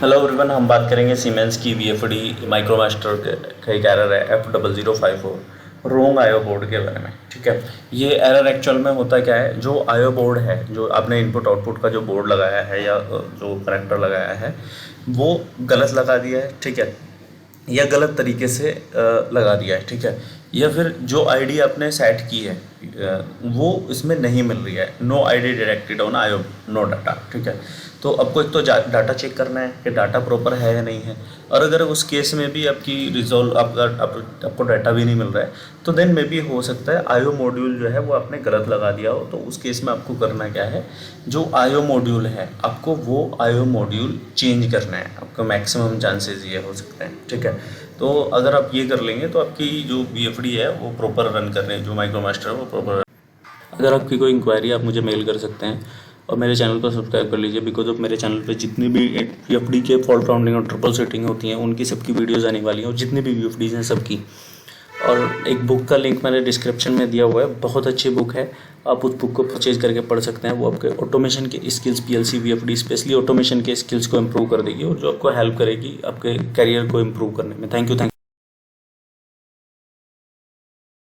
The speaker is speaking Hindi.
हेलो एवरीवन, हम बात करेंगे सीमेंस की VFD माइक्रोमास्टर का एक एरर है F0054 रोंग आईओ बोर्ड के बारे में। ठीक है, ये एरर एक्चुअल में होता क्या है, जो आईओ बोर्ड है, जो आपने इनपुट आउटपुट का जो बोर्ड लगाया है या जो कनेक्टर लगाया है वो गलत लगा दिया है। ठीक है, या गलत तरीके से लगा दिया है। ठीक है, या फिर जो आईडी आपने सेट की है वो इसमें नहीं मिल रही है। No ID detected on IO no data. ठीक है, तो आपको एक तो डाटा चेक करना है कि डाटा प्रॉपर है या नहीं है, और अगर उस केस में भी आपकी रिजॉल्व आपको डाटा भी नहीं मिल रहा है तो देन में भी हो सकता है आईओ मॉड्यूल जो है वो आपने गलत लगा दिया हो। तो उस केस में आपको करना क्या है, जो आईओ मॉड्यूल है आपको वो आईओ मॉड्यूल चेंज करना है। आपका मैक्सिमम चांसेस ये हो सकते हैं। ठीक है, तो अगर आप ये कर लेंगे तो आपकी जो VFD है वो प्रॉपर रन कर रहे हैं, जो माइक्रोमास्टर है वो प्रॉपर। अगर आपकी कोई इंक्वायरी आप मुझे मेल कर सकते हैं और मेरे चैनल को सब्सक्राइब कर लीजिए, बिकॉज ऑफ मेरे चैनल पे जितनी भी VFD के फॉल्ट फाउंडिंग और ट्रिपल सेटिंग होती हैं उनकी सबकी वीडियोस आने वाली हैं, और जितनी भी VFDs हैं सबकी। और एक बुक का लिंक मैंने डिस्क्रिप्शन में दिया हुआ है, बहुत अच्छी बुक है, आप उस बुक को परचेज करके पढ़ सकते हैं। वो आपके ऑटोमेशन के skills, PLC VFD specially automation के स्किल्स को इम्प्रूव कर देगी और जो आपको हेल्प करेगी आपके करियर को इम्प्रूव करने में। Thank you.